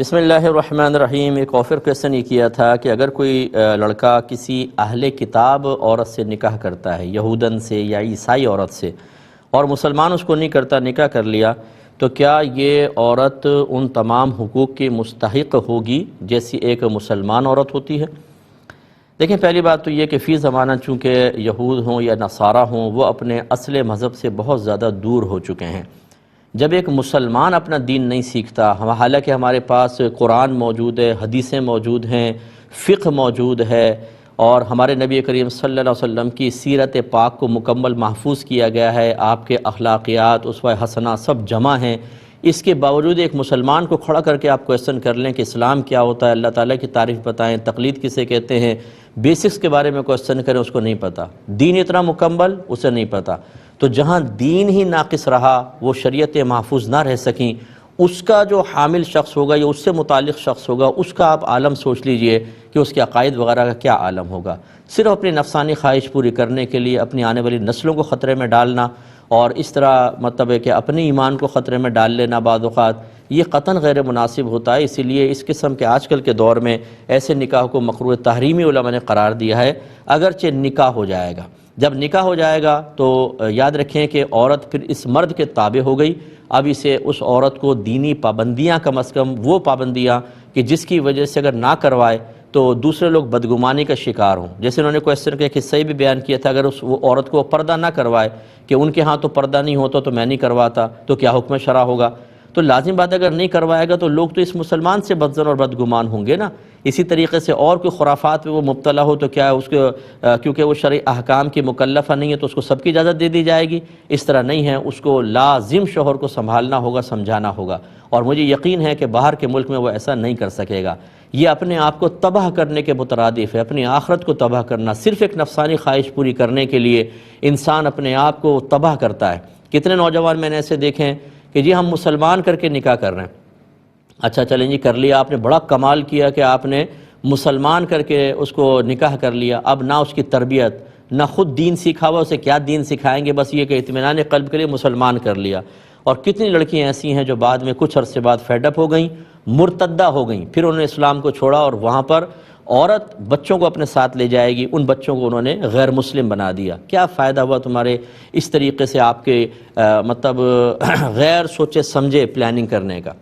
بسم اللہ الرحمن الرحیم۔ ایک آفر کویسچن یہ کیا تھا کہ اگر کوئی لڑکا کسی اہل کتاب عورت سے نکاح کرتا ہے، یہودن سے یا عیسائی عورت سے، اور مسلمان اس کو نہیں کرتا، نکاح کر لیا، تو کیا یہ عورت ان تمام حقوق کی مستحق ہوگی جیسی ایک مسلمان عورت ہوتی ہے؟ دیکھیں، پہلی بات تو یہ کہ فی زمانہ چونکہ یہود ہوں یا نصارہ ہوں، وہ اپنے اصل مذہب سے بہت زیادہ دور ہو چکے ہیں۔ جب ایک مسلمان اپنا دین نہیں سیکھتا، حالانکہ ہمارے پاس قرآن موجود ہے، حدیثیں موجود ہیں، فقہ موجود ہے، اور ہمارے نبی کریم صلی اللہ علیہ وسلم کی سیرت پاک کو مکمل محفوظ کیا گیا ہے، آپ کے اخلاقیات، اسوہ حسنہ سب جمع ہیں، اس کے باوجود ایک مسلمان کو کھڑا کر کے آپ کویسچن کر لیں کہ اسلام کیا ہوتا ہے، اللہ تعالیٰ کی تعریف بتائیں، تقلید کسے کہتے ہیں، بیسکس کے بارے میں کویسچن کریں، اس کو نہیں پتہ، دین اتنا مکمل اسے نہیں پتہ۔ تو جہاں دین ہی ناقص رہا، وہ شریعت محفوظ نہ رہ سکیں، اس کا جو حامل شخص ہوگا یا اس سے متعلق شخص ہوگا، اس کا آپ عالم سوچ لیجئے کہ اس کے عقائد وغیرہ کا کیا عالم ہوگا۔ صرف اپنی نفسانی خواہش پوری کرنے کے لیے اپنی آنے والی نسلوں کو خطرے میں ڈالنا، اور اس طرح مطلب ہے کہ اپنی ایمان کو خطرے میں ڈال لینا بعض اوقات، یہ قطعاً غیر مناسب ہوتا ہے۔ اسی لیے اس قسم کے آج کل کے دور میں ایسے نکاح کو مکروہ تحریمی علماء نے قرار دیا ہے، اگرچہ نکاح ہو جائے گا۔ جب نکاح ہو جائے گا تو یاد رکھیں کہ عورت پھر اس مرد کے تابع ہو گئی۔ اب اسے اس عورت کو دینی پابندیاں، کم از کم وہ پابندیاں کہ جس کی وجہ سے اگر نہ کروائے تو دوسرے لوگ بدگمانی کا شکار ہوں۔ جیسے انہوں نے کویسچن کے قصہ بھی بیان کیا تھا، اگر وہ عورت کو پردہ نہ کروائے کہ ان کے ہاں تو پردہ نہیں ہوتا تو میں نہیں کرواتا، تو کیا حکم شرع ہوگا؟ تو لازم بات اگر نہیں کروائے گا تو لوگ تو اس مسلمان سے بدظن اور بدگمان ہوں گے نا۔ اسی طریقے سے اور کوئی خرافات میں وہ مبتلا ہو تو کیا اس کو کیونکہ وہ شرعی احکام کی مکلفہ نہیں ہے تو اس کو سب کی اجازت دے دی جائے گی؟ اس طرح نہیں ہے، اس کو لازم شوہر کو سنبھالنا ہوگا، سمجھانا ہوگا، اور مجھے یقین ہے کہ باہر کے ملک میں وہ ایسا نہیں کر سکے گا۔ یہ اپنے آپ کو تباہ کرنے کے مترادف ہے، اپنی آخرت کو تباہ کرنا، صرف ایک نفسانی خواہش پوری کرنے کے لیے انسان اپنے آپ کو تباہ کرتا ہے۔ کتنے نوجوان میں نے ایسے دیکھے ہیں کہ جی ہم مسلمان کر کے نکاح کر رہے ہیں۔ اچھا چلیں جی، کر لیا آپ نے، بڑا کمال کیا کہ آپ نے مسلمان کر کے اس کو نکاح کر لیا، اب نہ اس کی تربیت، نہ خود دین سیکھا ہوا، اسے کیا دین سکھائیں گے، بس یہ کہ اطمینان قلب کے لیے مسلمان کر لیا۔ اور کتنی لڑکیاں ایسی ہیں جو بعد میں کچھ عرصے بعد فیڈ اپ ہو گئیں، مرتدہ ہو گئیں، پھر انہوں نے اسلام کو چھوڑا اور وہاں پر عورت بچوں کو اپنے ساتھ لے جائے گی، ان بچوں کو انہوں نے غیر مسلم بنا دیا۔ کیا فائدہ ہوا تمہارے اس طریقے سے آپ کے مطلب غیر سوچے سمجھے پلاننگ کرنے کا؟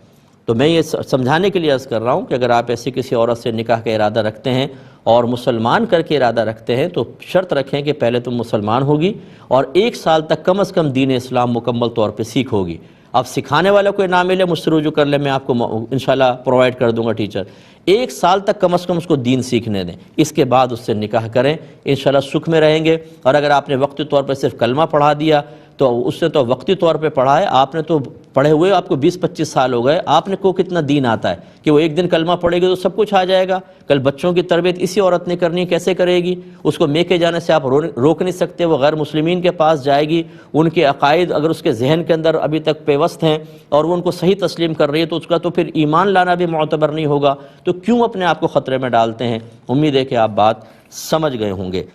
تو میں یہ سمجھانے کے لیے عرض کر رہا ہوں کہ اگر آپ ایسی کسی عورت سے نکاح کا ارادہ رکھتے ہیں اور مسلمان کر کے ارادہ رکھتے ہیں تو شرط رکھیں کہ پہلے تم مسلمان ہوگی اور 1 سال تک کم از کم دین اسلام مکمل طور پہ سیکھ ہوگی۔ اب سکھانے والا کوئی نہ ملے، مجھ سے رجوع کر لے، میں آپ کو انشاءاللہ پرووائڈ کر دوں گا ٹیچر۔ 1 سال تک کم از کم اس کو دین سیکھنے دیں، اس کے بعد اس سے نکاح کریں، انشاءاللہ سکھ میں رہیں گے۔ اور اگر آپ نے وقتی طور پر صرف کلمہ پڑھا دیا تو اس نے تو وقتی طور پہ پڑھا ہے، آپ نے تو پڑھے ہوئے آپ کو 20-25 سال ہو گئے، آپ نے کو کتنا دین آتا ہے کہ وہ ایک دن کلمہ پڑھے گی تو سب کچھ آ جائے گا؟ کل بچوں کی تربیت اسی عورت نے کرنی، کیسے کرے گی؟ اس کو میکے جانے سے آپ روک نہیں سکتے، وہ غیر مسلمین کے پاس جائے گی، ان کے عقائد اگر اس کے ذہن کے اندر ابھی تک پیوست ہیں اور وہ ان کو صحیح تسلیم کر رہی ہے تو اس کا تو پھر ایمان لانا بھی معتبر نہیں ہوگا۔ تو کیوں اپنے آپ کو خطرے میں ڈالتے ہیں؟ امید ہے کہ آپ بات سمجھ گئے ہوں گے۔